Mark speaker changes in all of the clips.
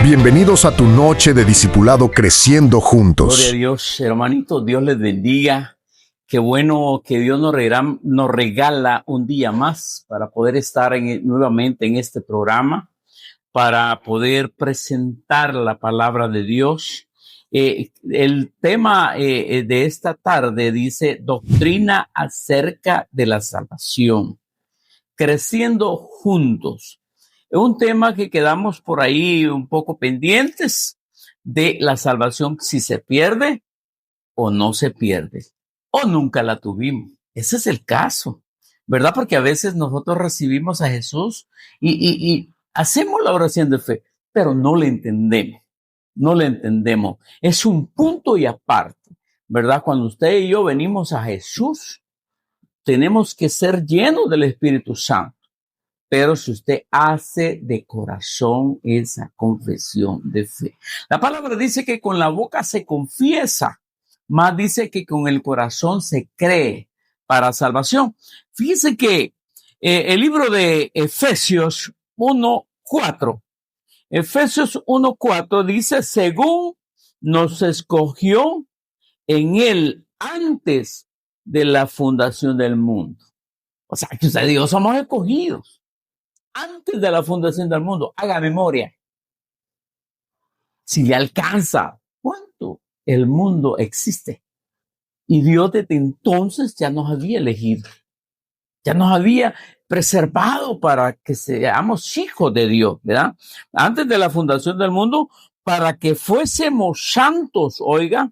Speaker 1: Bienvenidos a tu noche de discipulado Creciendo Juntos.
Speaker 2: Gloria a Dios, hermanito, Dios les bendiga. Qué bueno que Dios nos regala un día más para poder estar nuevamente en este programa, para poder presentar la palabra de Dios. El tema de esta tarde dice doctrina acerca de la salvación, creciendo juntos. Es un tema que quedamos por ahí un poco pendientes de la salvación, si se pierde o no se pierde, o nunca la tuvimos. Ese es el caso, ¿verdad? Porque a veces nosotros recibimos a Jesús y hacemos la oración de fe, pero no le entendemos. No le entendemos. Es un punto y aparte, ¿verdad? Cuando usted y yo venimos a Jesús, tenemos que ser llenos del Espíritu Santo. Pero si usted hace de corazón esa confesión de fe. La palabra dice que con la boca se confiesa, más dice que con el corazón se cree para salvación. Fíjese que el libro de Efesios 1:4, Efesios 1:4 dice, según nos escogió en él antes de la fundación del mundo. O sea, que usted dijo, somos escogidos. Antes de la fundación del mundo, haga memoria. Si le alcanza, ¿cuánto el mundo existe? Y Dios desde entonces ya nos había elegido, ya nos había preservado para que seamos hijos de Dios, ¿verdad? Antes de la fundación del mundo, para que fuésemos santos, oiga,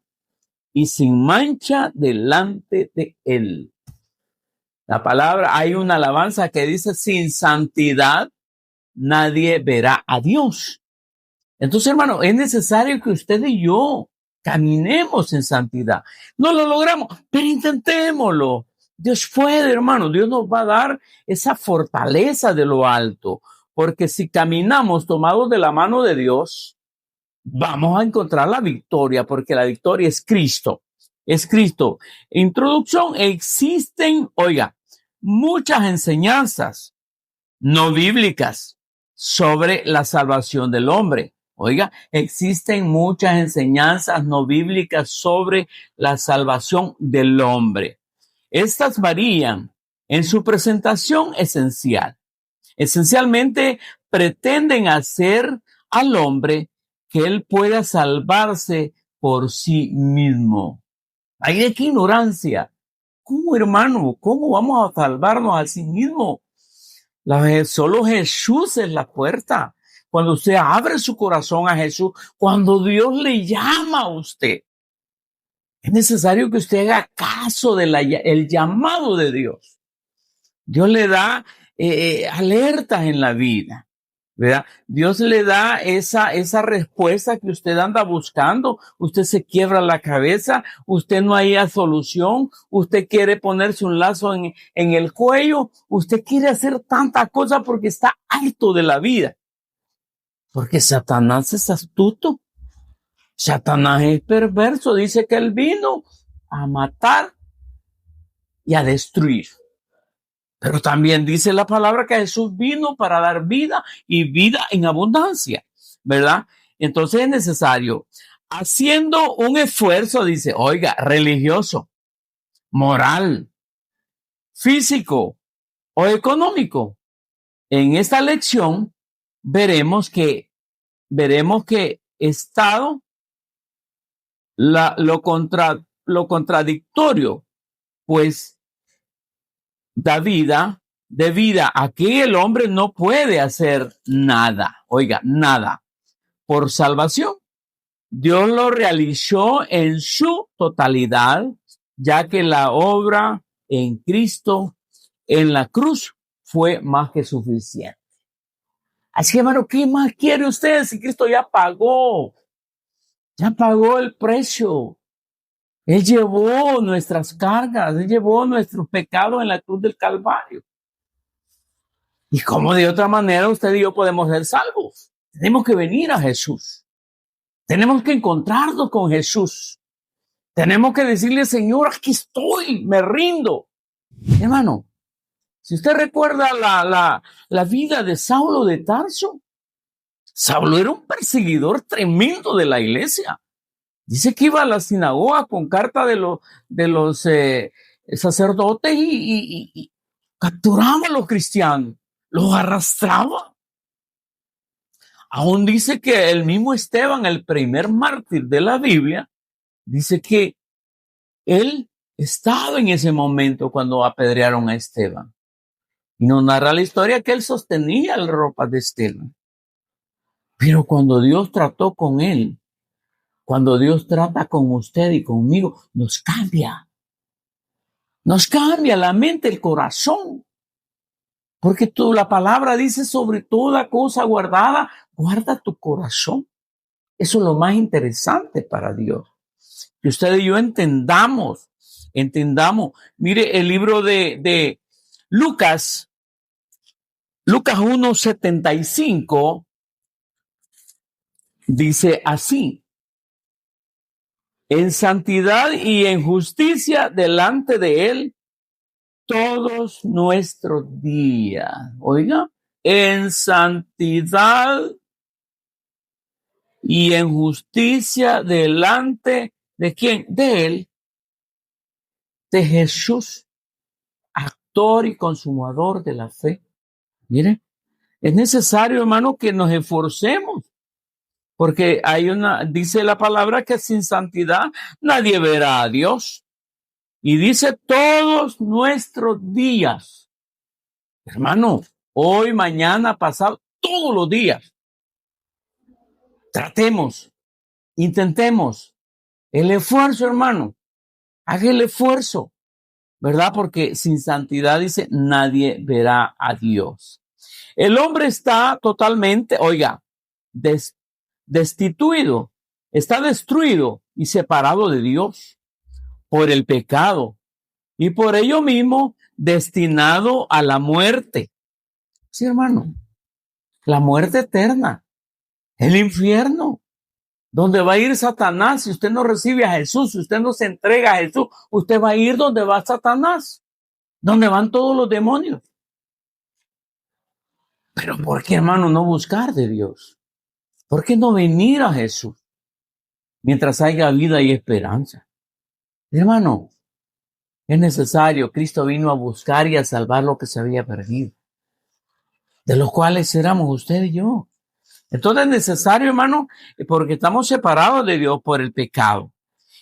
Speaker 2: y sin mancha delante de Él. La palabra, hay una alabanza que dice, sin santidad nadie verá a Dios. Entonces, hermano, es necesario que usted y yo caminemos en santidad. No lo logramos, pero intentémoslo. Dios puede, hermano. Dios nos va a dar esa fortaleza de lo alto. Porque si caminamos tomados de la mano de Dios, vamos a encontrar la victoria, porque la victoria es Cristo. Es Cristo. Introducción, existen, oiga, muchas enseñanzas no bíblicas sobre la salvación del hombre. Oiga, existen muchas enseñanzas no bíblicas sobre la salvación del hombre. Estas varían en su presentación esencial. Esencialmente pretenden hacer al hombre que él pueda salvarse por sí mismo. Hay de qué ignorancia. ¿Cómo, hermano? ¿Cómo vamos a salvarnos a sí mismo? Solo Jesús es la puerta. Cuando usted abre su corazón a Jesús, cuando Dios le llama a usted, es necesario que usted haga caso del llamado de Dios. Dios le da alertas en la vida, ¿verdad? Dios le da esa respuesta que usted anda buscando. Usted se quiebra la cabeza, usted no haya solución, usted quiere ponerse un lazo en el cuello, usted quiere hacer tantas cosas porque está harto de la vida. Porque Satanás es astuto, Satanás es perverso, dice que él vino a matar y a destruir. Pero también dice la palabra que Jesús vino para dar vida y vida en abundancia, ¿verdad? Entonces es necesario, haciendo un esfuerzo, dice, oiga, religioso, moral, físico o económico. En esta lección veremos que Estado, lo contradictorio, pues da vida, de vida. Aquí el hombre no puede hacer nada, oiga, nada, por salvación. Dios lo realizó en su totalidad, ya que la obra en Cristo, en la cruz, fue más que suficiente. Así que, hermano, ¿qué más quiere usted si Cristo ya pagó el precio? Él llevó nuestras cargas, Él llevó nuestros pecados en la cruz del Calvario. ¿Y cómo de otra manera usted y yo podemos ser salvos? Tenemos que venir a Jesús. Tenemos que encontrarnos con Jesús. Tenemos que decirle, Señor, aquí estoy, me rindo. Hermano, si usted recuerda la vida de Saulo de Tarso, Saulo era un perseguidor tremendo de la iglesia. Dice que iba a la sinagoga con carta de los sacerdotes y capturaba a los cristianos, los arrastraba. Aún dice que el mismo Esteban, el primer mártir de la Biblia, dice que él estaba en ese momento cuando apedrearon a Esteban. Y nos narra la historia que él sostenía la ropa de Esteban. Pero cuando Dios trató con él, cuando Dios trata con usted y conmigo, nos cambia. Nos cambia la mente, el corazón. Porque la palabra dice sobre toda cosa guardada, guarda tu corazón. Eso es lo más interesante para Dios. Que usted y yo entendamos. Mire el libro de Lucas 1:75 dice así: en santidad y en justicia delante de él todos nuestros días. Oiga, en santidad y en justicia delante de quién, de él, de Jesús, actor y consumador de la fe. Mire, es necesario, hermano, que nos esforcemos, porque dice la palabra que sin santidad nadie verá a Dios. Y dice todos nuestros días. Hermano, hoy, mañana, pasado, todos los días. Tratemos, intentemos. El esfuerzo, hermano. Haga el esfuerzo, ¿verdad? Porque sin santidad, dice, nadie verá a Dios. El hombre está totalmente, oiga, destituido, está destruido y separado de Dios por el pecado y por ello mismo destinado a la muerte. Sí, hermano, la muerte eterna, el infierno, donde va a ir Satanás. Si usted no recibe a Jesús, si usted no se entrega a Jesús, usted va a ir donde va Satanás, donde van todos los demonios. Pero ¿por qué, hermano, no buscar de Dios? ¿Por qué no venir a Jesús mientras haya vida y esperanza? Hermano, es necesario. Cristo vino a buscar y a salvar lo que se había perdido, de los cuales éramos usted y yo. Entonces es necesario, hermano, porque estamos separados de Dios por el pecado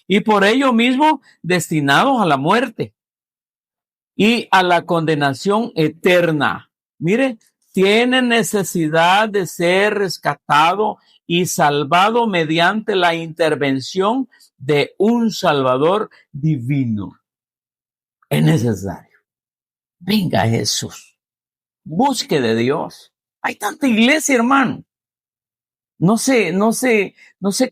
Speaker 2: y por ello mismo destinados a la muerte y a la condenación eterna. Mire, tiene necesidad de ser rescatado y salvado mediante la intervención de un Salvador divino. Es necesario. Venga Jesús. Busque de Dios. Hay tanta iglesia, hermano. No se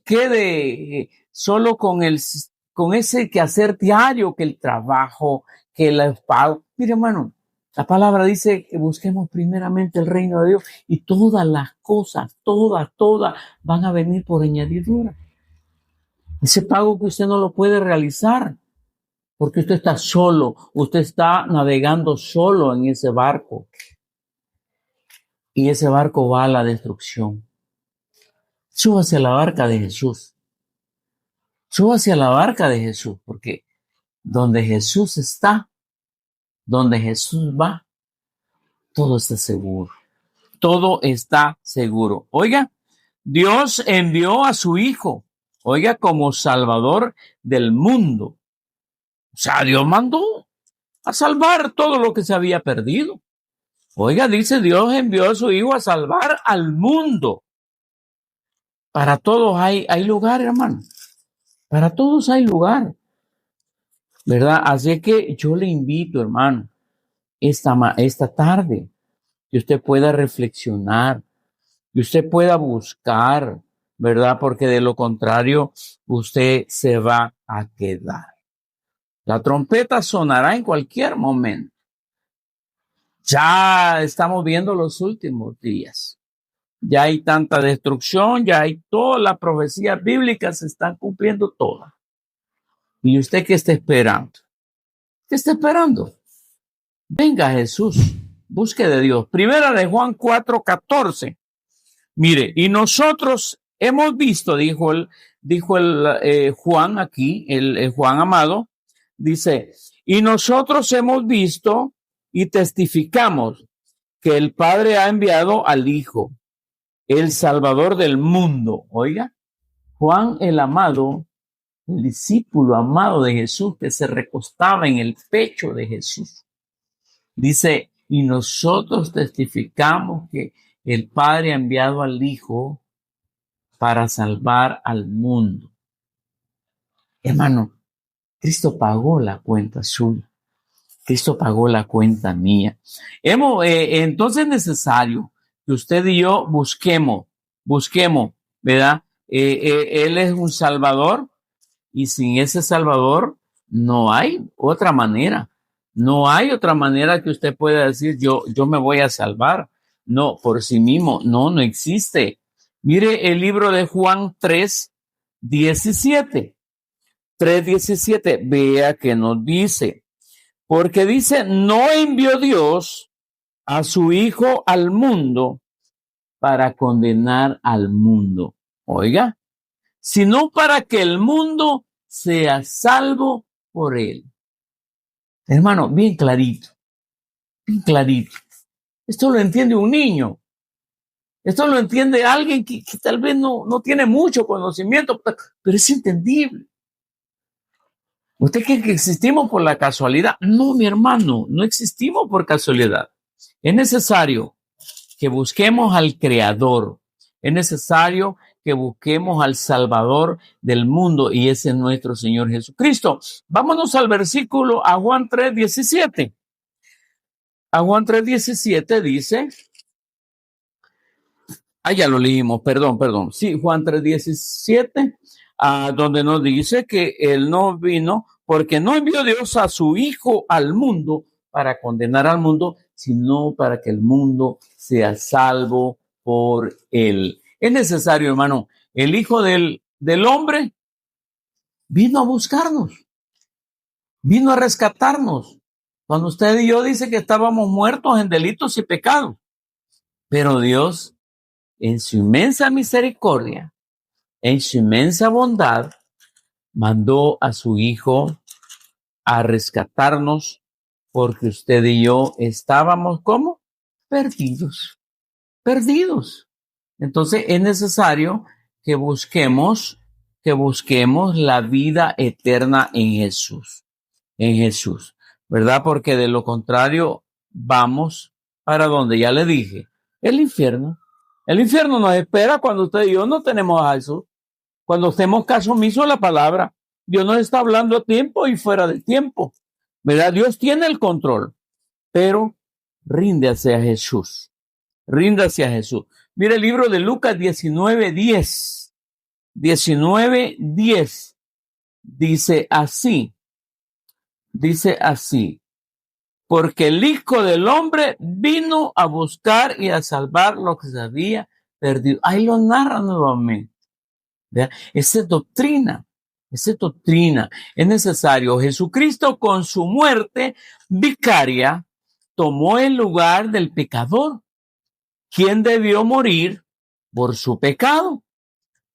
Speaker 2: quede solo con ese quehacer diario, que el trabajo, que el pago. Mire, hermano, la palabra dice que busquemos primeramente el reino de Dios y todas las cosas, todas van a venir por añadidura. Ese pago que usted no lo puede realizar porque usted está solo, usted está navegando solo en ese barco y ese barco va a la destrucción. Súbase a la barca de Jesús. Súbase a la barca de Jesús, porque donde Jesús está, donde Jesús va, todo está seguro. Todo está seguro. Oiga, Dios envió a su Hijo, oiga, como Salvador del mundo. O sea, Dios mandó a salvar todo lo que se había perdido. Oiga, dice, Dios envió a su Hijo a salvar al mundo. Para todos hay lugar, hermano. Para todos hay lugar, ¿verdad? Así que yo le invito, hermano, esta tarde, que usted pueda reflexionar, que usted pueda buscar, ¿verdad? Porque de lo contrario, usted se va a quedar. La trompeta sonará en cualquier momento. Ya estamos viendo los últimos días. Ya hay tanta destrucción, ya hay todas las profecías bíblicas, se están cumpliendo todas. ¿Y usted qué está esperando? ¿Qué está esperando? Venga Jesús, busque de Dios. Primera de Juan 4:14. Mire, y nosotros hemos visto, dijo el Juan aquí, el Juan amado, dice, y nosotros hemos visto y testificamos que el Padre ha enviado al Hijo, el Salvador del mundo. Oiga, Juan el amado, el discípulo amado de Jesús que se recostaba en el pecho de Jesús. Dice, y nosotros testificamos que el Padre ha enviado al Hijo para salvar al mundo. Hermano, Cristo pagó la cuenta suya. Cristo pagó la cuenta mía. Entonces es necesario que usted y yo busquemos, ¿verdad? Él es un Salvador y sin ese Salvador no hay otra manera. No hay otra manera que usted pueda decir yo me voy a salvar. No, por sí mismo, no existe. Mire el libro de Juan 3:17. 3:17, vea que nos dice. Porque dice, no envió Dios a su Hijo al mundo para condenar al mundo. Oiga, sino para que el mundo sea salvo por él. Hermano, bien clarito, bien clarito. Esto lo entiende un niño. Esto lo entiende alguien que tal vez no tiene mucho conocimiento, pero es entendible. ¿Usted cree que existimos por la casualidad? No, mi hermano, no existimos por casualidad. Es necesario que busquemos al Creador. Es necesario que busquemos al Salvador del mundo y ese es nuestro Señor Jesucristo. Vámonos al versículo, a Juan 3:17. A Juan 3:17 dice, ya lo leímos, perdón. Sí, Juan 3:17, donde nos dice que Él no vino porque no envió Dios a su Hijo al mundo para condenar al mundo, sino para que el mundo sea salvo por Él. Es necesario, hermano, el Hijo del hombre vino a buscarnos, vino a rescatarnos. Cuando usted y yo dice que estábamos muertos en delitos y pecados, pero Dios, en su inmensa misericordia, en su inmensa bondad, mandó a su Hijo a rescatarnos porque usted y yo estábamos ¿cómo? Perdidos. Entonces es necesario que busquemos la vida eterna en Jesús, ¿verdad? Porque de lo contrario vamos para donde ya le dije, el infierno. El infierno nos espera cuando usted y yo no tenemos a Jesús. Cuando hacemos caso omiso a la palabra, Dios nos está hablando a tiempo y fuera de tiempo, ¿verdad? Dios tiene el control, pero ríndase a Jesús. Mira el libro de Lucas 19:10. 19:10 dice así, porque el Hijo del Hombre vino a buscar y a salvar lo que se había perdido. Ahí lo narra nuevamente. Esa es doctrina. Es necesario. Jesucristo con su muerte vicaria tomó el lugar del pecador, quien debió morir por su pecado.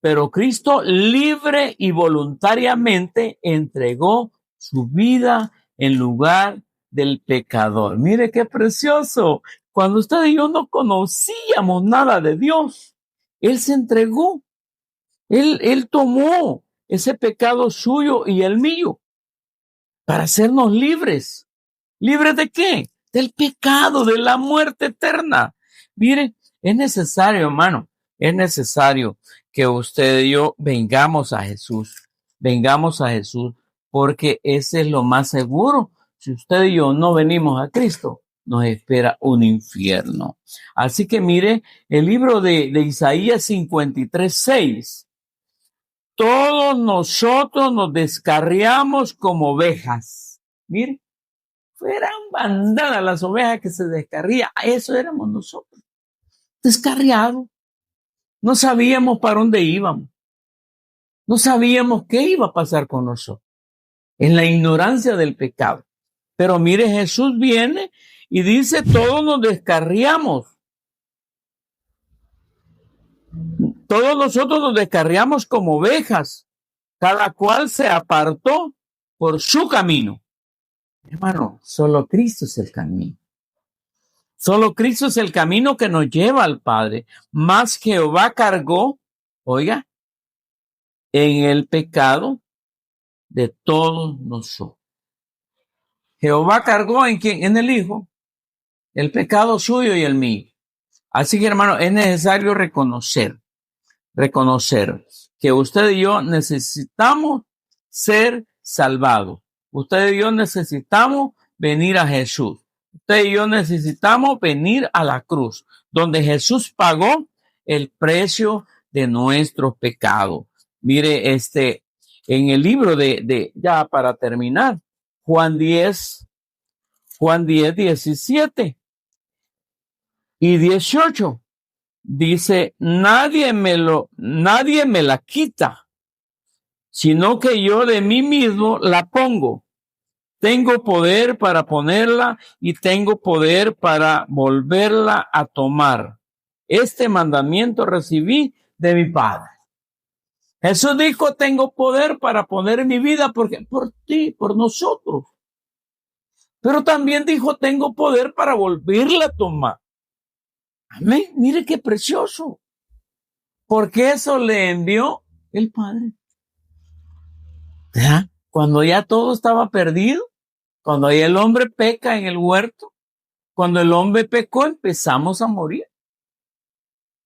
Speaker 2: Pero Cristo libre y voluntariamente entregó su vida en lugar del pecador. Mire qué precioso. Cuando usted y yo no conocíamos nada de Dios, Él se entregó. Él tomó ese pecado suyo y el mío para hacernos libres. ¿Libres de qué? Del pecado, de la muerte eterna. Mire, es necesario, hermano, es necesario que usted y yo vengamos a Jesús, porque ese es lo más seguro. Si usted y yo no venimos a Cristo, nos espera un infierno. Así que mire, el libro de Isaías 53:6. Todos nosotros nos descarriamos como ovejas. Mire, eran bandadas las ovejas que se descarrían. Eso éramos nosotros. Descarriados. No sabíamos para dónde íbamos. No sabíamos qué iba a pasar con nosotros. En la ignorancia del pecado. Pero mire, Jesús viene y dice, todos nos descarriamos. Todos nosotros nos descarriamos como ovejas, cada cual se apartó por su camino. Hermano, solo Cristo es el camino. Solo Cristo es el camino que nos lleva al Padre. Mas Jehová cargó, oiga, en el pecado de todos nosotros. Jehová cargó en quién, en el Hijo, el pecado suyo y el mío. Así que, hermano, es necesario reconocer que usted y yo necesitamos ser salvados. Usted y yo necesitamos venir a Jesús. Usted y yo necesitamos venir a la cruz, donde Jesús pagó el precio de nuestros pecados. Mire, en el libro ya para terminar, Juan 10, 17 y 18. Dice, nadie me la quita, sino que yo de mí mismo la pongo. Tengo poder para ponerla y tengo poder para volverla a tomar. Este mandamiento recibí de mi Padre. Jesús dijo, tengo poder para poner mi vida por ti, por nosotros. Pero también dijo, tengo poder para volverla a tomar. Amén. Mire qué precioso. Porque eso le envió el Padre. ¿Ya? Cuando ya todo estaba perdido, cuando ya el hombre peca en el huerto, cuando el hombre pecó, empezamos a morir.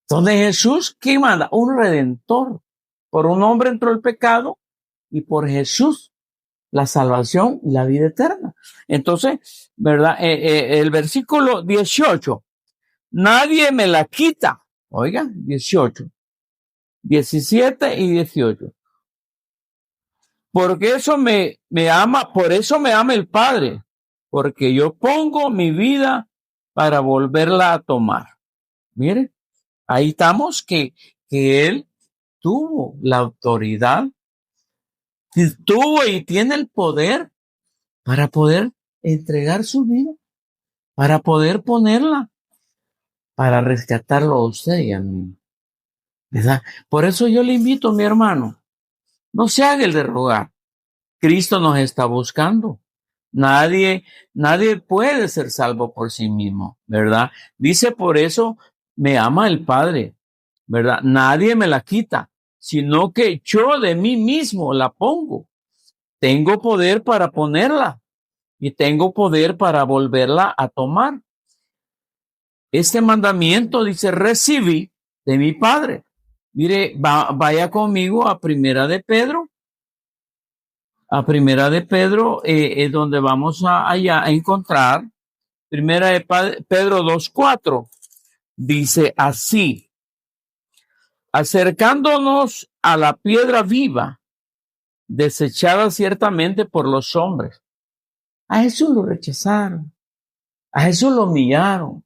Speaker 2: Entonces Jesús, ¿qué manda? Un redentor. Por un hombre entró el pecado y por Jesús la salvación y la vida eterna. Entonces, ¿verdad? El versículo 18. Nadie me la quita. Oiga, 18. 17 y 18. Porque eso me ama, por eso me ama el Padre, porque yo pongo mi vida para volverla a tomar. Mire, ahí estamos que Él tuvo la autoridad, tuvo y tiene el poder para poder entregar su vida, para poder ponerla, para rescatarlo a usted y a mí. ¿Verdad? Por eso yo le invito, mi hermano, no se haga el de rogar. Cristo nos está buscando. Nadie puede ser salvo por sí mismo, ¿verdad? Dice, por eso me ama el Padre, ¿verdad? Nadie me la quita, sino que yo de mí mismo la pongo. Tengo poder para ponerla y tengo poder para volverla a tomar. Este mandamiento dice, recibí de mi Padre. Mire, vaya conmigo a Primera de Pedro. A Primera de Pedro es donde vamos allá a encontrar. Primera de Pedro 2:4. Dice así, acercándonos a la piedra viva, desechada ciertamente por los hombres. A Jesús lo rechazaron, a Jesús lo humillaron,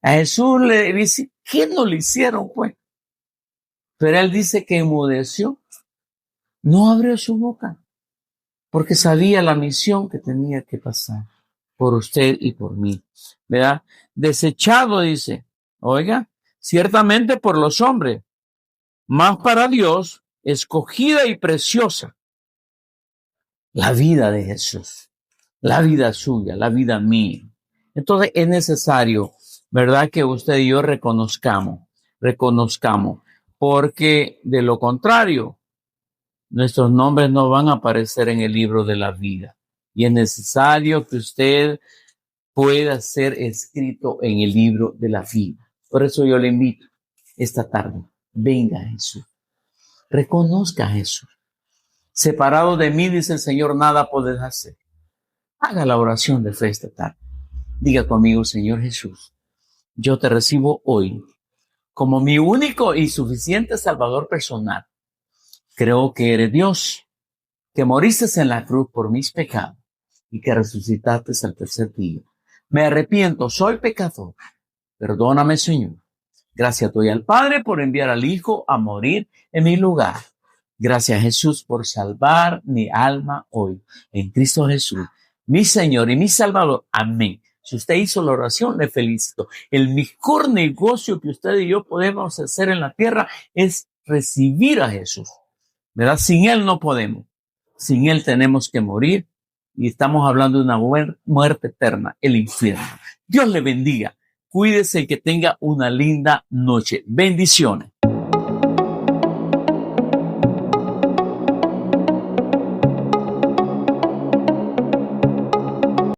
Speaker 2: a Jesús le dice, ¿qué no le hicieron pues? Pero él dice que enmudeció, no abrió su boca, porque sabía la misión que tenía que pasar por usted y por mí, ¿verdad? Desechado, dice, oiga, ciertamente por los hombres, mas para Dios, escogida y preciosa, la vida de Jesús, la vida suya, la vida mía. Entonces es necesario, ¿verdad?, que usted y yo reconozcamos, porque de lo contrario, nuestros nombres no van a aparecer en el libro de la vida. Y es necesario que usted pueda ser escrito en el libro de la vida. Por eso yo le invito esta tarde, venga a Jesús, reconozca a Jesús. Separado de mí, dice el Señor, nada podés hacer. Haga la oración de fe esta tarde. Diga conmigo, Señor Jesús, yo te recibo hoy como mi único y suficiente Salvador personal. Creo que eres Dios, que moriste en la cruz por mis pecados y que resucitaste al tercer día. Me arrepiento, soy pecador. Perdóname, Señor. Gracias doy al Padre por enviar al Hijo a morir en mi lugar. Gracias, Jesús, por salvar mi alma hoy. En Cristo Jesús, mi Señor y mi Salvador. Amén. Si usted hizo la oración, le felicito. El mejor negocio que usted y yo podemos hacer en la tierra es recibir a Jesús, ¿verdad? Sin Él no podemos. Sin Él tenemos que morir y estamos hablando de una muerte eterna, el infierno. Dios le bendiga. Cuídese y que tenga una linda noche. Bendiciones.